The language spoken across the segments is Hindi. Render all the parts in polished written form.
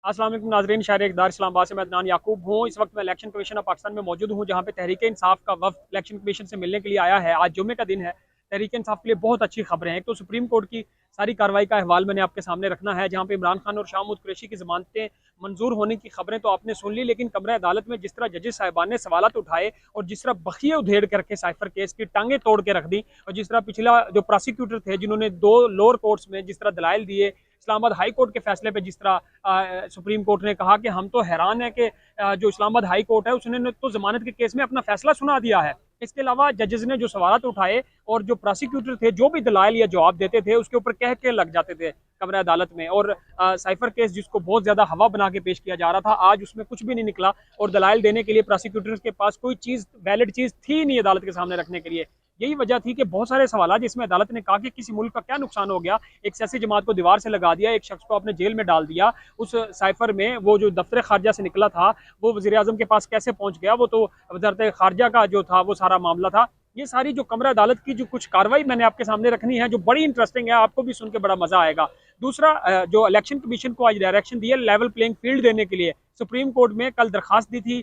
अस्सलाम वालेकुम नाज़रीन, शहर इक़दार इस्लामाबाद से मैं अदनान याकूब हूँ। इस वक्त मैं इलेक्शन कमीशन ऑफ पाकिस्तान में मौजूद हूँ, जहाँ पे तहरीक इंसाफ का वफ़द इलेक्शन कमीशन से मिलने के लिए आया है। आज जुम्मे का दिन है। तहरीक इंसाफ के लिए बहुत अच्छी खबरें हैं। एक तो सुप्रीम कोर्ट की सारी कार्रवाई का अहवाल मैंने आपके सामने रखना है, जहाँ पे इमरान खान और शाह महमूद कुरैशी की जमानतें मंजूर होने की खबरें तो आपने सुन ली, लेकिन कमरे अदालत में जिस तरह जजेस साहिबान ने सवाल उठाए और जिस तरह बखिए उधेड़ करके साइफर केस की टांगे तोड़ के रख दी, और जिस तरह पिछला जो प्रोसिक्यूटर थे जिन्होंने 2 लोअर कोर्ट्स में जिस तरह दलाइल दिए, इस्लामाबाद हाई कोर्ट के फैसले पे जिस तरह सुप्रीम कोर्ट ने कहा कि हम तो हैरान है कि जो इस्लामाबाद हाई कोर्ट है उसने तो जमानत के केस में अपना फैसला सुना दिया है। इसके अलावा जजेस ने जो सवाल उठाए और जो प्रोसिक्यूटर थे जो भी दलाइल या जवाब देते थे उसके ऊपर कह के लग जाते थे कमरे अदालत में। और साइफर केस जिसको बहुत ज्यादा हवा बना के पेश किया जा रहा था, आज उसमें कुछ भी नहीं निकला और दलाइल देने के लिए प्रोसिक्यूटर के पास कोई चीज वैलिड चीज थी नहीं अदालत के सामने रखने के लिए। यही वजह थी कि बहुत सारे सवाल जिसमें अदालत ने कहा कि किसी मुल्क का क्या नुकसान हो गया, एक सियासी जमात को दीवार से लगा दिया, एक शख्स को अपने जेल में डाल दिया, उस साइफर में वो जो दफ्तर खारजा से निकला था वो वज़ीर आज़म के पास कैसे पहुंच गया, वो तो वज़ारत खारजा का जो था वो सारा मामला था। ये सारी जो कमरा अदालत की जो कुछ कार्रवाई मैंने आपके सामने रखनी है, जो बड़ी इंटरेस्टिंग है, आपको भी सुन के बड़ा मजा आएगा। दूसरा, जो इलेक्शन कमीशन को आज डायरेक्शन दी है लेवल प्लेइंग फील्ड देने के लिए, सुप्रीम कोर्ट में कल दरखास्त दी थी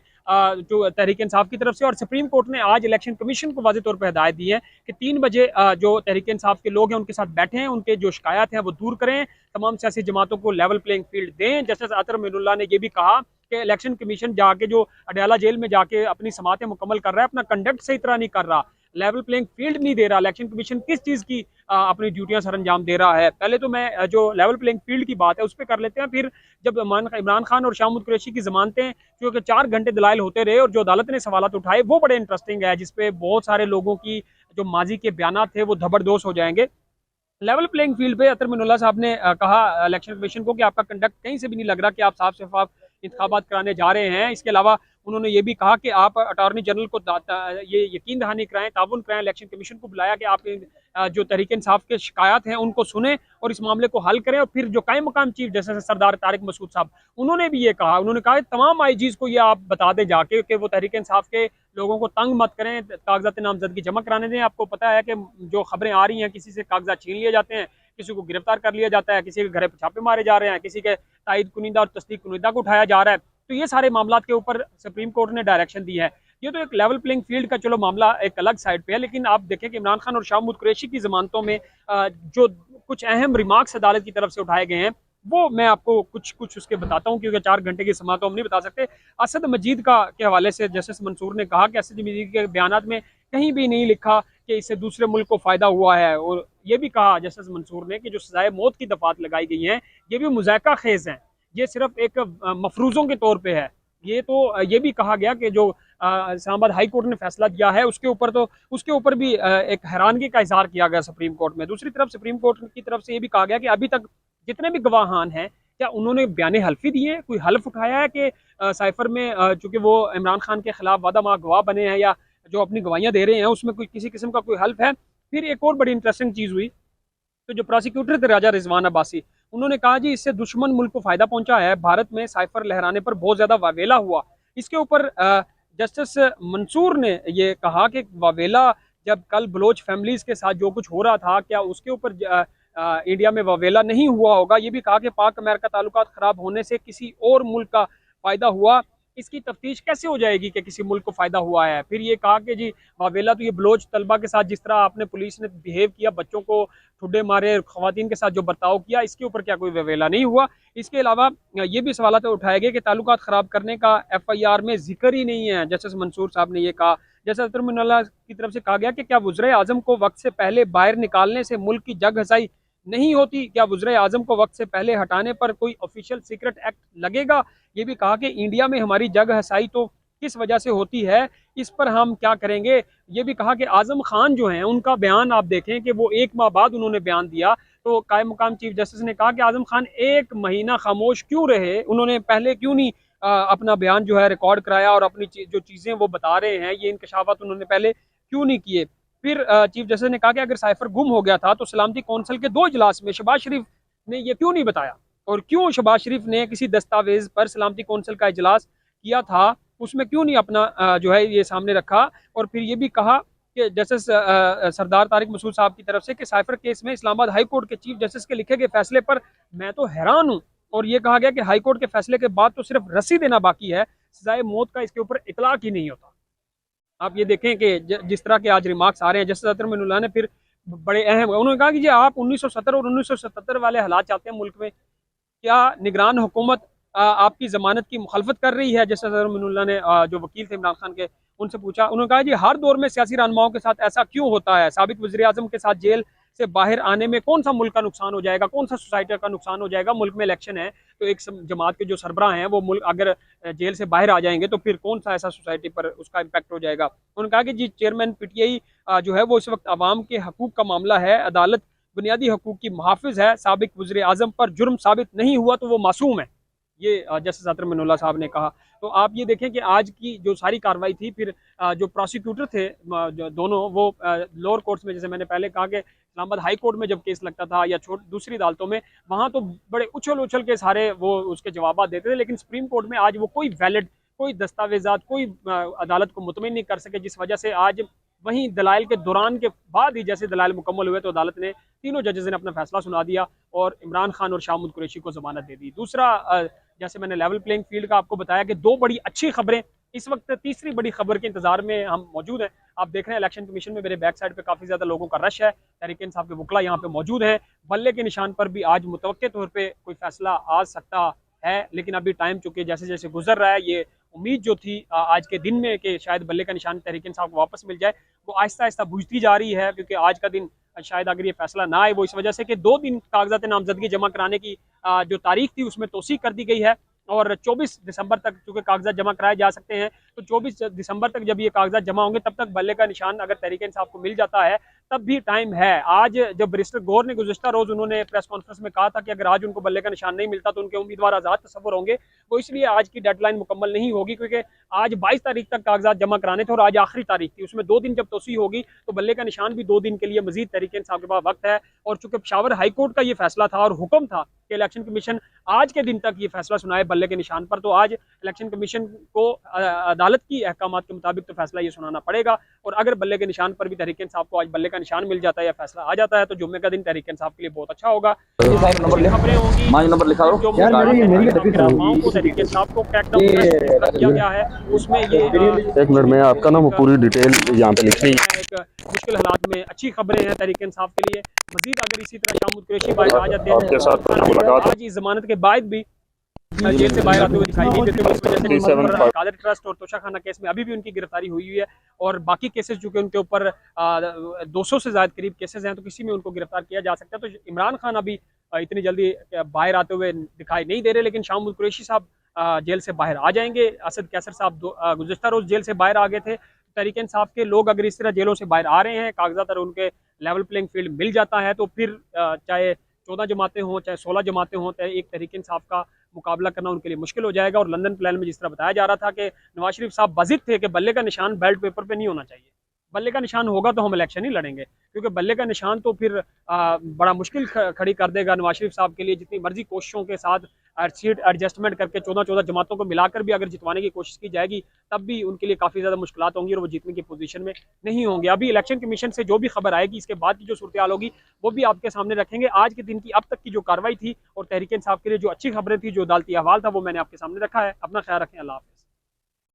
जो तहरीक इंसाफ की तरफ से, और सुप्रीम कोर्ट ने आज इलेक्शन कमीशन को वाज़ेह तौर पर हिदायत दी है कि 3 बजे जो तहरीक इंसाफ के लोग हैं उनके साथ बैठे हैं, उनके जो शिकायत हैं वो दूर करें, तमाम सियासी जमातों को लेवल प्लेइंग फील्ड दें। जस्टिस अतर मोइनुल्लाह ने यह भी कहा कि इलेक्शन कमीशन जाके जो अडयाला जेल में जाके अपनी समातें मुकम्मल कर रहा है, अपना कंडक्ट सही तरह नहीं कर रहा, लेवल प्लेइंग फील्ड नहीं दे रहा। इलेक्शन कमीशन किस चीज़ की अपनी ड्यूटियां सर अंजाम दे रहा है। पहले तो मैं जो लेवल प्लेइंग फील्ड की बात है उस पर कर लेते हैं, फिर जब इमरान खान और शाह महमूद कुरैशी की जमानतें क्योंकि 4 घंटे दलाइल होते रहे और जो अदालत ने सवाल उठाए वो बड़े इंटरेस्टिंग है, जिसपे बहुत सारे लोगों की जो माजी के बयान थे वो धबरदोश हो जाएंगे। लेवल प्लेइंग फील्ड पे अतर मोइनुल्लाह साहब ने कहा इलेक्शन कमीशन को कि आपका कंडक्ट कहीं से भी नहीं लग रहा कि आप साफ शफाफ इंतखाबात कराने जा रहे हैं। इसके अलावा उन्होंने ये भी कहा कि आप अटॉर्नी जनरल को ये यकीन दहानी कराएं, ताउन कराएं, इलेक्शन कमीशन को बुलाया कि आप जो तहरीक इंसाफ के शिकायत हैं उनको सुने और इस मामले को हल करें। और फिर जो कायम मकाम चीफ जस्टिस सरदार तारिक मसूद साहब, उन्होंने भी ये कहा, उन्होंने कहा तमाम आईजीज को ये आप बता दें जाके कि वो तहरीक इंसाफ के लोगों को तंग मत करें, कागजात नामजदगी जमा कराने दें। आपको पता है कि जो खबरें आ रही हैं, किसी से कागजात छीन लिए जाते हैं, किसी को गिरफ्तार कर लिया जाता है, किसी के घर पर छापे मारे जा रहे हैं, किसी के ताइद कुनिंदा और तस्दीक कुनिंदा को उठाया जा रहा है। तो ये सारे मामला के ऊपर सुप्रीम कोर्ट ने डायरेक्शन दी है। ये तो एक लेवल प्लेइंग फील्ड का चलो मामला एक अलग साइड पे है, लेकिन आप देखें कि इमरान खान और शाह महमूद कुरैशी की जमानतों में जो कुछ अहम रिमार्क्स अदालत की तरफ से उठाए गए हैं वो मैं आपको कुछ उसके बताता हूँ, क्योंकि 4 घंटे की समात तो हम नहीं बता सकते। असद मजीद का के हवाले से जस्टिस मंसूर ने कहा कि असद मजीद के बयानात में कहीं भी नहीं लिखा कि इससे दूसरे मुल्क को फायदा हुआ है, और ये भी कहा जस्टिस मंसूर ने कि जो सजाए मौत की दफात लगाई गई हैं ये भी मुज़ायका खेज हैं, ये सिर्फ एक मफरूजों के तौर पे है। ये तो ये भी कहा गया कि जो इस्लामाबाद हाई कोर्ट ने फैसला दिया है उसके ऊपर भी एक हैरानगी का इजहार किया गया सुप्रीम कोर्ट में। दूसरी तरफ सुप्रीम कोर्ट की तरफ से ये भी कहा गया कि अभी तक जितने भी गवाहान हैं, क्या उन्होंने बयान हल्फी दिए, कोई हल्फ उठाया है कि साइफर में चूंकि वो इमरान खान के खिलाफ वादा माह गवाह बने हैं या जो अपनी गवाहियां दे रहे हैं उसमें कोई किसी किस्म का कोई हल्फ है। फिर एक और बड़ी इंटरेस्टिंग चीज़ हुई, तो जो प्रोसिक्यूटर थे राजा रिजवान अब्बासी, उन्होंने कहा जी इससे दुश्मन मुल्क को फायदा पहुंचा है, भारत में साइफर लहराने पर बहुत ज्यादा वावेला हुआ। इसके ऊपर जस्टिस मंसूर ने ये कहा कि वावेला जब कल बलोच फैमिलीज के साथ जो कुछ हो रहा था, क्या उसके ऊपर इंडिया में वावेला नहीं हुआ होगा। ये भी कहा कि पाक अमेरिका ताल्लुकात खराब होने से किसी और मुल्क का फायदा हुआ, इसकी तफ्तीश कैसे हो जाएगी कि किसी मुल्क को फायदा हुआ है। फिर ये कहा कि जी वावेला तो ये बलोच तलबा के साथ जिस तरह आपने पुलिस ने बिहेव किया, बच्चों को ठुड्डे मारे, खवातीन के साथ जो बर्ताव किया, इसके ऊपर क्या कोई वावेला नहीं हुआ। इसके अलावा ये भी सवाल तो उठाए गए कि ताल्लुकात खराब करने का FIR में जिक्र ही नहीं है। जस्टिस मंसूर साहब ने ये कहा। जैसे अतर मोइनुल्लाह की तरफ से कहा गया कि क्या वज़ीर आज़म को वक्त से पहले बाहर निकालने से मुल्क की जग हसाई नहीं होती, क्या वज़ीर आज़म को वक्त से पहले हटाने पर कोई ऑफिशियल सीक्रेट एक्ट लगेगा। ये भी कहा कि इंडिया में हमारी जग हसाई तो किस वजह से होती है, इस पर हम क्या करेंगे। ये भी कहा कि आजम खान जो हैं उनका बयान आप देखें कि वो 1 माह बाद उन्होंने बयान दिया, तो कायम मुकाम चीफ जस्टिस ने कहा कि आजम खान 1 महीना खामोश क्यों रहे, उन्होंने पहले क्यों नहीं अपना बयान जो है रिकॉर्ड कराया और अपनी जो चीज़ें वो बता रहे हैं ये इंकशाफात उन्होंने पहले क्यों नहीं किए। फिर चीफ जस्टिस ने कहा कि अगर साइफर गुम हो गया था तो सलामती कौंसिल के 2 इजलास में शहबाज शरीफ ने ये क्यों नहीं बताया, और क्यों शहबाज शरीफ ने किसी दस्तावेज पर सलामती कौंसिल का इजलास किया था उसमें क्यों नहीं अपना जो है ये सामने रखा। और फिर ये भी कहा कि जस्टिस सरदार तारिक मसूद साहब की तरफ से कि साइफर केस में इस्लामाबाद हाई कोर्ट के चीफ जस्टिस के लिखे गए फैसले पर मैं तो हैरान हूँ और ये कहा गया कि हाई कोर्ट के फैसले के बाद तो सिर्फ रस्सी देना बाकी है, सजाए मौत का इसके ऊपर इतलाक ही नहीं होता। आप ये देखें कि जिस तरह के आज रिमार्क्स आ रहे हैं, जस्टिस अतर मिनुल्लाह ने फिर बड़े अहम, उन्होंने कहा कि जी आप 1970 और 1977 वाले हालात चाहते हैं मुल्क में, क्या निगरान हुकूमत आपकी जमानत की मुखालफत कर रही है? जस्टिस अतर मिनुल्लाह ने जो वकील थे इमरान खान के, उनसे पूछा। उन्होंने कहा जी हर दौर में सियासी रहनुमाओं के साथ ऐसा क्यों होता है? साबिक वज़ीर आज़म के साथ जेल से बाहर आने में कौन सा मुल्क का नुकसान हो जाएगा, कौन सा सोसाइटी का नुकसान हो जाएगा? मुल्क में इलेक्शन है तो एक जमात के जो सरबराह हैं वो मुल्क अगर जेल से बाहर आ जाएंगे तो फिर कौन सा ऐसा सोसाइटी पर उसका इम्पैक्ट हो जाएगा? उन्होंने कहा कि जी चेयरमैन पीटीआई जो है वो इस वक्त आवाम के हकूक का मामला है, अदालत बुनियादी हकूक की मुहाफिज है, साबिक वज़ीर आज़म पर जुर्म साबित नहीं हुआ तो वो मासूम है, ये जस्टिस अतर मिनुल्लाह साहब ने कहा। तो आप ये देखें कि आज की जो सारी कार्रवाई थी, फिर जो प्रोसिक्यूटर थे जो दोनों, वो लोअर कोर्ट्स में, जैसे मैंने पहले कहा कि इस्लामाबाद हाई कोर्ट में जब केस लगता था या दूसरी अदालतों में, वहाँ तो बड़े उछल उछल के सारे वो उसके जवाब देते थे, लेकिन सुप्रीम कोर्ट में आज वो कोई वैलिड, कोई दस्तावेजात, कोई अदालत को मुतमिन नहीं कर सके, जिस वजह से आज वहीं दलाइल के दौरान के बाद ही जैसे दलाइल मुकम्मल हुए तो अदालत ने, तीनों जजेस ने अपना फैसला सुना दिया और इमरान खान और शाह महमूद कुरैशी को जमानत दे दी। दूसरा, जैसे मैंने लेवल प्लेइंग फील्ड का आपको बताया कि दो बड़ी अच्छी खबरें, इस वक्त तीसरी बड़ी खबर के इंतजार में हम मौजूद हैं। आप देख रहे हैं इलेक्शन कमीशन में मेरे बैक साइड पे काफ़ी ज़्यादा लोगों का रश है, तहरीक इंसाफ के वकला यहाँ पे मौजूद हैं। बल्ले के निशान पर भी आज मुतवक्के तौर पर कोई फैसला आ सकता है, लेकिन अभी टाइम चुके जैसे जैसे गुजर रहा है, ये उम्मीद जो थी आज के दिन में कि शायद बल्ले का निशान तहरीक इंसाफ को वापस मिल जाए, वो आहिस्ता आहिस्ता बुझती जा रही है, क्योंकि आज का दिन शायद अगर ये फैसला ना आए, वो इस वजह से कि 2 दिन कागजात नामजदगी जमा कराने की जो तारीख थी उसमें तोसी कर दी गई है और 24 दिसंबर तक चूंकि कागजात जमा कराए जा सकते हैं, तो 24 दिसंबर तक जब ये कागजात जमा होंगे तब तक बल्ले का निशान अगर तहरीक इंसाफ को मिल जाता है तब भी टाइम है। आज जब बैरिस्टर गौर ने गुज़िश्ता रोज़ उन्होंने प्रेस कॉन्फ्रेंस में कहा था कि अगर आज उनको बल्ले का निशान नहीं मिलता तो उनके उम्मीदवार आज़ाद तस्वर होंगे, वो इसलिए आज की डेडलाइन मुकम्मल नहीं होगी, क्योंकि आज 22 तारीख तक कागजात जमा कराने थे और आज आखिरी तारीख थी, उसमें 2 दिन जब तोसी होगी तो बल्ले का निशान भी 2 दिन के लिए मजीद तहरीक इंसाफ के पास वक्त है। और चूंकि पेशावर हाई कोर्ट का ये फैसला था और हुक्म था कि इलेक्शन कमीशन आज के दिन तक ये फैसला सुनाए बल्ले के निशान पर, तो आज इलेक्शन कमीशन को अदालत की अहकामात के मुताबिक तो फैसला ये सुनाना पड़ेगा। और अगर बल्ले के निशान पर भी तहरीक इंसाफ को आज बल्ले का निशान मिल जाता है या फैसला आ जाता है तो जुम्मे का दिन तहरीक इंसाफ के लिए बहुत अच्छा होगा। खबरें होंगी, तहरीक इंसाफ को किया गया है, उसमें ये 1 मिनट में आपका ना वो पूरी डिटेल यहाँ पे लिखी है। एक मुश्किल हालात में अच्छी खबरें हैं तहरीक इंसाफ के लिए। मजीद अगर इसी तरह शाह महमूद कुरैशी बाहर आ जाते हैं, आज इस जमानत के बाद भी जेल से बाहर आते हुए दिखाई नहीं देते, इस वजह से कादर ट्रस्ट और तोशाखाना केस में अभी भी उनकी गिरफ्तारी हुई है और बाकी केसेस चूंकि उनके ऊपर 200 से ज्यादा करीब केसेस हैं तो किसी में उनको गिरफ्तार किया जा सकता है। तो इमरान खान अभी इतनी जल्दी बाहर आते हुए दिखाई नहीं दे रहे, लेकिन शाह महमूद कुरैशी साहब जेल से बाहर आ जाएंगे। असद कैसर साहब गुज़िश्ता रोज जेल से बाहर आ गए थे। तहरीक इंसाफ के लोग अगर इस तरह जेलों से बाहर आ रहे हैं, कागजात और उनके लेवल प्लेइंग फील्ड मिल जाता है तो फिर चाहे 14 जमातें हों चाहे 16 जमातें हों, एक तहरीक इंसाफ का मुकाबला करना उनके लिए मुश्किल हो जाएगा। और लंदन प्लान में जिस तरह बताया जा रहा था कि नवाज शरीफ साहब बजिद थे कि बल्ले का निशान बैलेट पेपर पे नहीं होना चाहिए, बल्ले का निशान होगा तो हम इलेक्शन ही लड़ेंगे, क्योंकि बल्ले का निशान तो फिर बड़ा मुश्किल खड़ी कर देगा नवाज शरीफ साहब के लिए। जितनी मर्जी कोशिशों के साथ सीट एडजस्टमेंट करके 14 जमातों को मिलाकर भी अगर जितवाने की कोशिश की जाएगी तब भी उनके लिए काफ़ी ज़्यादा मुश्किलात होंगी और वो जीतने की पोजीशन में नहीं होंगे। अभी इलेक्शन कमीशन से जो भी खबर आएगी इसके बाद की जो सूरत हाल होगी वो भी आपके सामने रखेंगे। आज के दिन की अब तक की जो कार्रवाई थी और तहरीक इंसाफ के लिए जो अच्छी खबरें थी, जो अदालती अहवाल था, वो मैंने आपके सामने रखा है। अपना ख्याल रखें। अल्लाह हाफ़िज़।